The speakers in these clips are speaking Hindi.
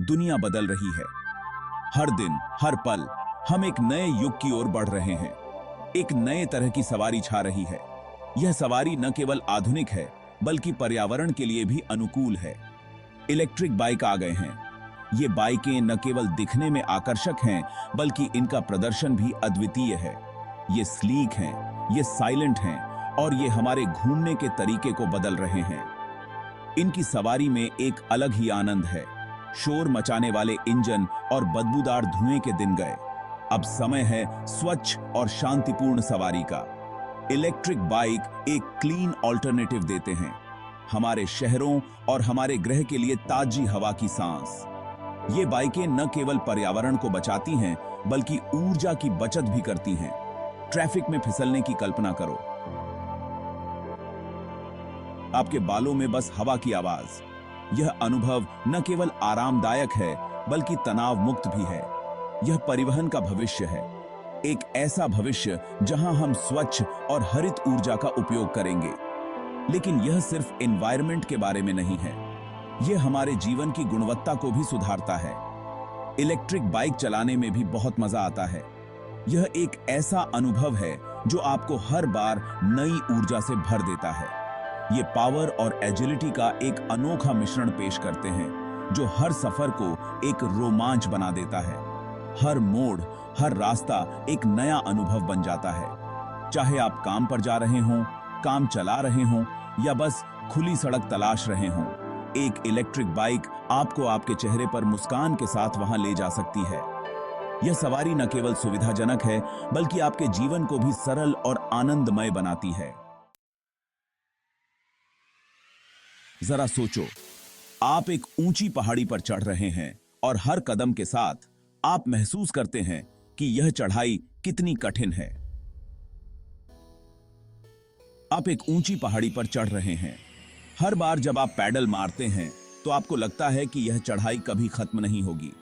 दुनिया बदल रही है। हर दिन, हर पल हम एक नए युग की ओर बढ़ रहे हैं। एक नए तरह की सवारी छा रही है। यह सवारी न केवल आधुनिक है, बल्कि पर्यावरण के लिए भी अनुकूल है। इलेक्ट्रिक बाइक आ गए हैं। ये बाइकें न केवल दिखने में आकर्षक हैं, बल्कि इनका प्रदर्शन भी अद्वितीय है। ये स्लीक हैं, ये साइलेंट हैं, और ये हमारे घूमने के तरीके को बदल रहे हैं। इनकी सवारी में एक अलग ही आनंद है। शोर मचाने वाले इंजन और बदबूदार धुएं के दिन गए। अब समय है स्वच्छ और शांतिपूर्ण सवारी का। इलेक्ट्रिक बाइक एक क्लीन ऑल्टरनेटिव देते हैं, हमारे शहरों और हमारे ग्रह के लिए ताजी हवा की सांस। ये बाइकें न केवल पर्यावरण को बचाती हैं, बल्कि ऊर्जा की बचत भी करती हैं। ट्रैफिक में फिसलने की कल्पना करो। आपके बालों में बस हवा की आवाज। यह अनुभव न केवल आरामदायक है, बल्कि तनाव मुक्त भी है। यह परिवहन का भविष्य है, एक ऐसा भविष्य जहां हम स्वच्छ और हरित ऊर्जा का उपयोग करेंगे। लेकिन यह सिर्फ एनवायरनमेंट के बारे में नहीं है, यह हमारे जीवन की गुणवत्ता को भी सुधारता है। इलेक्ट्रिक बाइक चलाने में भी बहुत मजा आता है। यह एक ऐसा अनुभव है जो आपको हर बार नई ऊर्जा से भर देता है। ये पावर और एजिलिटी का एक अनोखा मिश्रण पेश करते हैं, जो हर सफर को एक रोमांच बना देता है। हर मोड़, हर रास्ता एक नया अनुभव बन जाता है। चाहे आप काम पर जा रहे हों, काम चला रहे हों, या बस खुली सड़क तलाश रहे हों, एक इलेक्ट्रिक बाइक आपको आपके चेहरे पर मुस्कान के साथ वहां ले जा सकती है। यह सवारी न केवल सुविधाजनक है, बल्कि आपके जीवन को भी सरल और आनंदमय बनाती है। जरा सोचो, आप एक ऊंची पहाड़ी पर चढ़ रहे हैं और हर कदम के साथ आप महसूस करते हैं कि यह चढ़ाई कितनी कठिन है। आप एक ऊंची पहाड़ी पर चढ़ रहे हैं। हर बार जब आप पैडल मारते हैं, तो आपको लगता है कि यह चढ़ाई कभी खत्म नहीं होगी।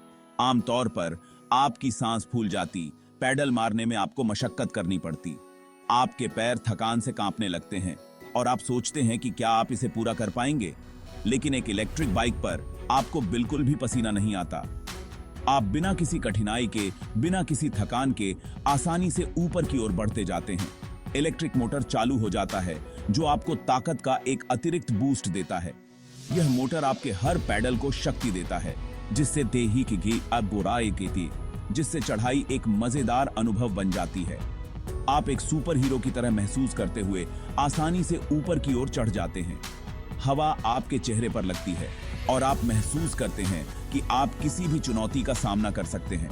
आमतौर पर आपकी सांस फूल जाती, पैडल मारने में आपको मशक्कत करनी पड़ती। आपके पैर थकान से कांपने लगते हैं और आप सोचते हैं कि क्या आप इसे पूरा कर पाएंगे। लेकिन एक इलेक्ट्रिक बाइक पर आपको बिल्कुल भी पसीना नहीं आता। आप बिना किसी कठिनाई के, बिना किसी थकान के आसानी से ऊपर की ओर बढ़ते जाते हैं। इलेक्ट्रिक मोटर चालू हो जाता है, जो आपको ताकत का एक अतिरिक्त बूस्ट देता है। यह मोटर आपके हर पैडल को शक्ति देता है, जिससे देही की घी अब बुराई की थी, जिससे चढ़ाई एक मजेदार अनुभव बन जाती है। आप एक सुपर हीरो की तरह महसूस करते हुए आसानी से ऊपर की ओर चढ़ जाते हैं। हवा आपके चेहरे पर लगती है और आप महसूस करते हैं कि आप किसी भी चुनौती का सामना कर सकते हैं।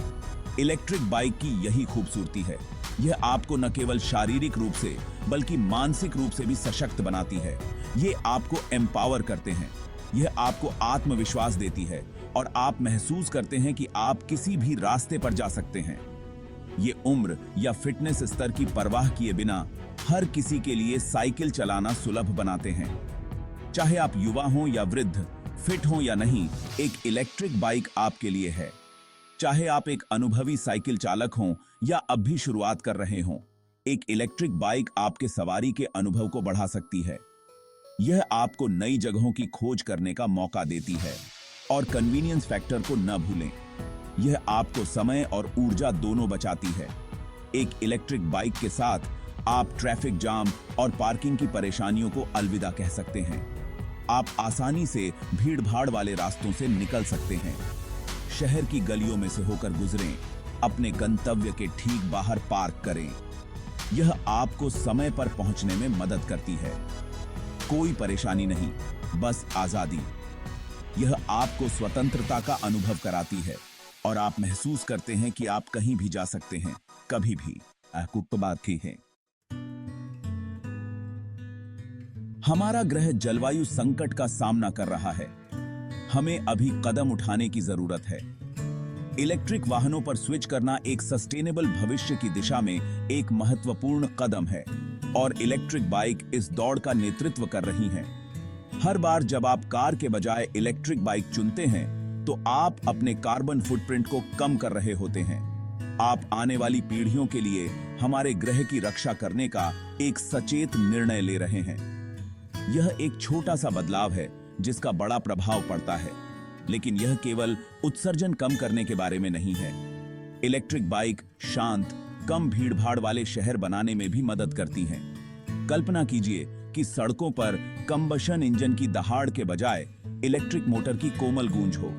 इलेक्ट्रिक बाइक की यही खूबसूरती है। यह आपको न केवल शारीरिक रूप से, बल्कि मानसिक रूप से भी सशक्त बनाती है। ये आपको एम्पावर करते हैं, यह आपको आत्मविश्वास देती है, और आप महसूस करते हैं कि आप किसी भी रास्ते पर जा सकते हैं। ये उम्र या फिटनेस स्तर की परवाह किए बिना हर किसी के लिए साइकिल चलाना सुलभ बनाते हैं। चाहे आप युवा हों या वृद्ध, फिट हों या नहीं, एक इलेक्ट्रिक बाइक आपके लिए है। चाहे आप एक अनुभवी साइकिल चालक हों या अब भी शुरुआत कर रहे हों, एक इलेक्ट्रिक बाइक आपके सवारी के अनुभव को बढ़ा सकती है। यह आपको नई जगहों की खोज करने का मौका देती है, और कन्वीनियंस फैक्टर को न भूलें। यह आपको समय और ऊर्जा दोनों बचाती है। एक इलेक्ट्रिक बाइक के साथ आप ट्रैफिक जाम और पार्किंग की परेशानियों को अलविदा कह सकते हैं। आप आसानी से भीड़-भाड़ वाले रास्तों से निकल सकते हैं। शहर की गलियों में से होकर गुजरें, अपने गंतव्य के ठीक बाहर पार्क करें। यह आपको समय पर पहुंचने में मदद करती है। कोई परेशानी नहीं, बस आजादी। यह आपको स्वतंत्रता का अनुभव कराती है, और आप महसूस करते हैं कि आप कहीं भी जा सकते हैं, कभी भी। बात की है। हमारा ग्रह जलवायु संकट का सामना कर रहा है। हमें अभी कदम उठाने की जरूरत है। इलेक्ट्रिक वाहनों पर स्विच करना एक सस्टेनेबल भविष्य की दिशा में एक महत्वपूर्ण कदम है, और इलेक्ट्रिक बाइक इस दौड़ का नेतृत्व कर रही हैं। हर बार जब आप कार के बजाय इलेक्ट्रिक बाइक चुनते हैं, तो आप अपने कार्बन फुटप्रिंट को कम कर रहे होते हैं। आप आने वाली पीढ़ियों के लिए हमारे ग्रह की रक्षा करने का एक सचेत निर्णय ले रहे हैं। यह एक छोटा सा बदलाव है, जिसका बड़ा प्रभाव पड़ता है, लेकिन यह केवल उत्सर्जन कम करने के बारे में नहीं है। इलेक्ट्रिक बाइक शांत, कम भीड़भाड़ वाले शहर बनाने में भी मदद करती हैं। कल्पना कीजिए कि सड़कों पर कंबशन इंजन की दहाड़ के बजाय इलेक्ट्रिक मोटर की कोमल गूंज हो।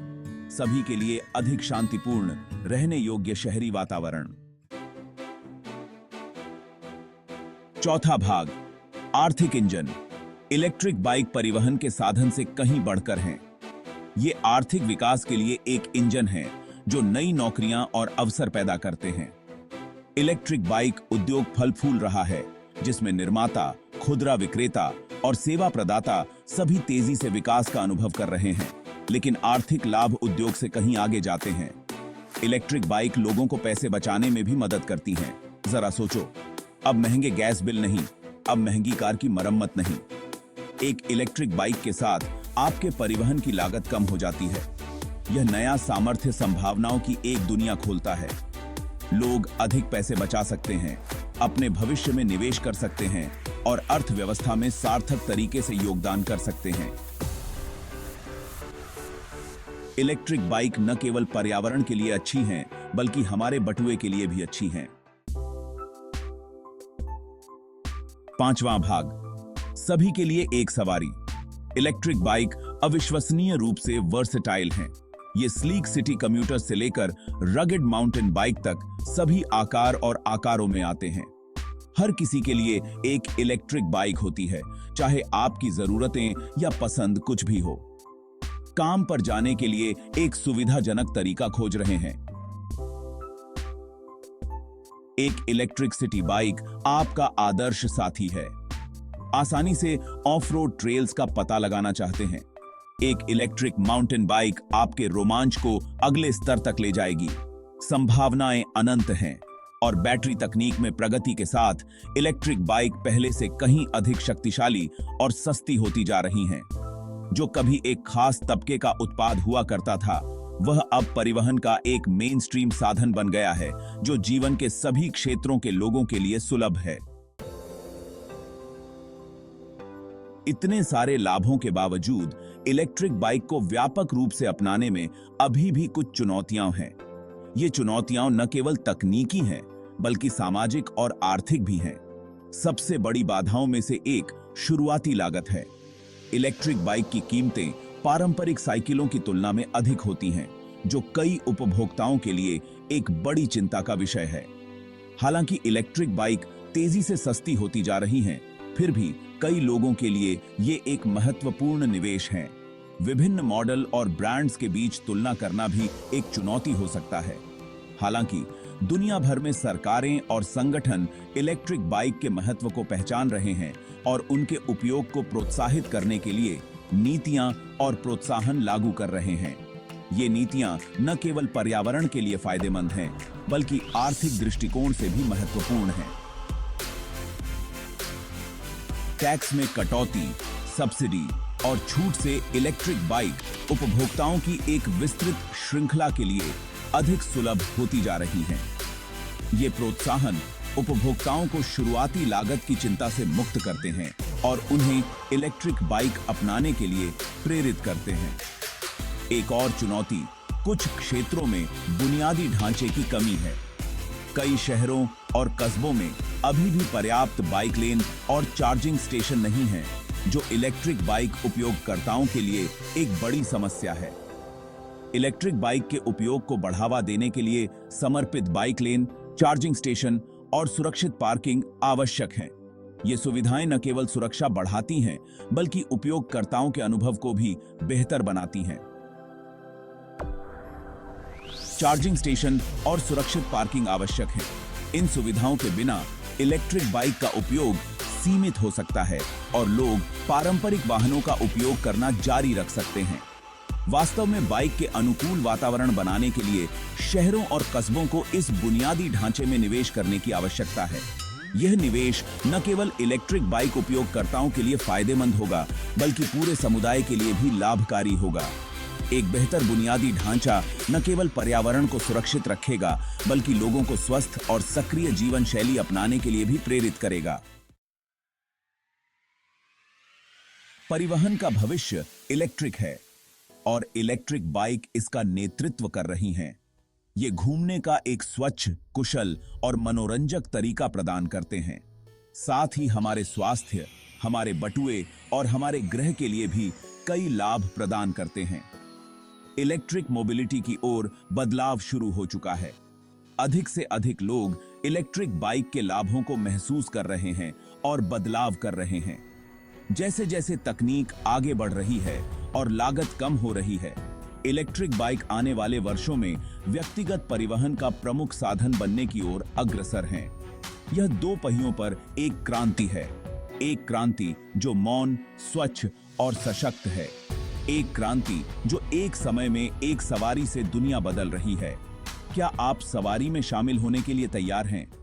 सभी के लिए अधिक शांतिपूर्ण, रहने योग्य शहरी वातावरण। चौथा भाग, आर्थिक इंजन। इलेक्ट्रिक बाइक परिवहन के साधन से कहीं बढ़कर हैं। ये आर्थिक विकास के लिए एक इंजन है जो नई नौकरियां और अवसर पैदा करते हैं। इलेक्ट्रिक बाइक उद्योग फल फूल रहा है, जिसमें निर्माता, खुदरा विक्रेता और सेवा प्रदाता सभी तेजी से विकास का अनुभव कर रहे हैं। लेकिन आर्थिक लाभ उद्योग से कहीं आगे जाते हैं। इलेक्ट्रिक बाइक लोगों को पैसे बचाने में भी मदद करती हैं। जरा सोचो, अब महंगे गैस बिल नहीं, अब महंगी कार की मरम्मत नहीं। एक इलेक्ट्रिक बाइक के साथ आपके परिवहन की लागत कम हो जाती है। यह नया सामर्थ्य संभावनाओं की एक दुनिया खोलता है। लोग अधिक पैसे बचा सकते हैं, अपने भविष्य में निवेश कर सकते हैं और अर्थव्यवस्था में सार्थक तरीके से योगदान कर सकते हैं। इलेक्ट्रिक बाइक न केवल पर्यावरण के लिए अच्छी हैं, बल्कि हमारे बटुए के लिए भी अच्छी हैं। पांचवां भाग, सभी के लिए एक सवारी। इलेक्ट्रिक बाइक अविश्वसनीय रूप से वर्सेटाइल हैं। ये स्लीक सिटी कम्यूटर से लेकर रगेड माउंटेन बाइक तक सभी आकार और आकारों में आते हैं। हर किसी के लिए एक इलेक्ट्रिक बाइक होती है, चाहे आपकी जरूरतें या पसंद कुछ भी हो। काम पर जाने के लिए एक सुविधाजनक तरीका खोज रहे हैं। एक इलेक्ट्रिक सिटी बाइक आपका आदर्श साथी है। आसानी से ऑफ रोड ट्रेल्स का पता लगाना चाहते हैं। एक इलेक्ट्रिक माउंटेन बाइक आपके रोमांच को अगले स्तर तक ले जाएगी। संभावनाएं अनंत हैं और बैटरी तकनीक में प्रगति के साथ इलेक्ट्रिक बाइक पहले से कहीं अधिक शक्तिशाली और सस्ती होती जा रही हैं। जो कभी एक खास तबके का उत्पाद हुआ करता था, वह अब परिवहन का एक मेन स्ट्रीम साधन बन गया है, जो जीवन के सभी क्षेत्रों के लोगों के लिए सुलभ है। इतने सारे लाभों के बावजूद इलेक्ट्रिक बाइक को व्यापक रूप से अपनाने में अभी भी कुछ चुनौतियां हैं। ये चुनौतियां न केवल तकनीकी हैं, बल्कि सामाजिक और आर्थिक भी हैं। सबसे बड़ी बाधाओं में से एक शुरुआती लागत है। इलेक्ट्रिक बाइक की कीमतें पारंपरिक साइकिलों की तुलना में अधिक होती हैं, जो कई उपभोक्ताओं के लिए एक बड़ी चिंता का विषय है। हालांकि इलेक्ट्रिक बाइक तेजी से सस्ती होती जा रही हैं, फिर भी कई लोगों के लिए ये एक महत्वपूर्ण निवेश है। विभिन्न मॉडल और ब्रांड्स के बीच तुलना करना भी एक चुनौती हो सकता है। हालांकि दुनिया भर में सरकारें और संगठन इलेक्ट्रिक बाइक के महत्व को पहचान रहे हैं और उनके उपयोग को प्रोत्साहित करने के लिए नीतियां और प्रोत्साहन लागू कर रहे हैं। ये नीतियां न केवल पर्यावरण के लिए फायदेमंद हैं, बल्कि आर्थिक दृष्टिकोण से भी महत्वपूर्ण हैं। टैक्स में कटौती, सब्सिडी और छूट से इलेक्ट्रिक बाइक उपभोक्ताओं की एक विस्तृत श्रृंखला के लिए अधिक सुलभ होती जा रही हैं। ये प्रोत्साहन उपभोक्ताओं को शुरुआती लागत की चिंता से मुक्त करते हैं और उन्हें इलेक्ट्रिक बाइक अपनाने के लिए प्रेरित करते हैं। एक और चुनौती कुछ क्षेत्रों में बुनियादी ढांचे की कमी है। कई शहरों और कस्बों में अभी भी पर्याप्त बाइक लेन और चार्जिंग स्टेशन नहीं है, जो इलेक्ट्रिक बाइक उपयोगकर्ताओं के लिए एक बड़ी समस्या है। इलेक्ट्रिक बाइक के उपयोग को बढ़ावा देने के लिए समर्पित बाइक लेन, चार्जिंग स्टेशन और सुरक्षित पार्किंग आवश्यक हैं। ये सुविधाएं न केवल सुरक्षा बढ़ाती हैं, बल्कि उपयोगकर्ताओं के अनुभव को भी बेहतर बनाती हैं। चार्जिंग स्टेशन और सुरक्षित पार्किंग आवश्यक है। इन सुविधाओं के बिना इलेक्ट्रिक बाइक का उपयोग सीमित हो सकता है और लोग पारंपरिक वाहनों का उपयोग करना जारी रख सकते हैं। वास्तव में बाइक के अनुकूल वातावरण बनाने के लिए शहरों और कस्बों को इस बुनियादी ढांचे में निवेश करने की आवश्यकता है। यह निवेश न केवल इलेक्ट्रिक बाइक उपयोगकर्ताओं के लिए फायदेमंद होगा, बल्कि पूरे समुदाय के लिए भी लाभकारी होगा। एक बेहतर बुनियादी ढांचा न केवल पर्यावरण को सुरक्षित रखेगा, बल्कि लोगों को स्वस्थ और सक्रिय जीवन शैली अपनाने के लिए भी प्रेरित करेगा। परिवहन का भविष्य इलेक्ट्रिक है। और इलेक्ट्रिक बाइक इसका नेतृत्व कर रही हैं। ये घूमने का एक स्वच्छ, कुशल और मनोरंजक तरीका प्रदान करते हैं। साथ ही हमारे स्वास्थ्य, हमारे बटुए और हमारे ग्रह के लिए भी कई लाभ प्रदान करते हैं। इलेक्ट्रिक मोबिलिटी की ओर बदलाव शुरू हो चुका है। अधिक से अधिक लोग इलेक्ट्रिक बाइक के लाभों को महसूस कर रहे हैं और बदलाव कर रहे हैं। जैसे जैसे तकनीक आगे बढ़ रही है और लागत कम हो रही है, इलेक्ट्रिक बाइक आने वाले वर्षों में व्यक्तिगत परिवहन का प्रमुख साधन बनने की ओर अग्रसर हैं। यह दो पहियों पर एक क्रांति है, एक क्रांति जो मौन, स्वच्छ और सशक्त है, एक क्रांति जो एक समय में एक सवारी से दुनिया बदल रही है। क्या आप सवारी में शामिल होने के लिए तैयार हैं?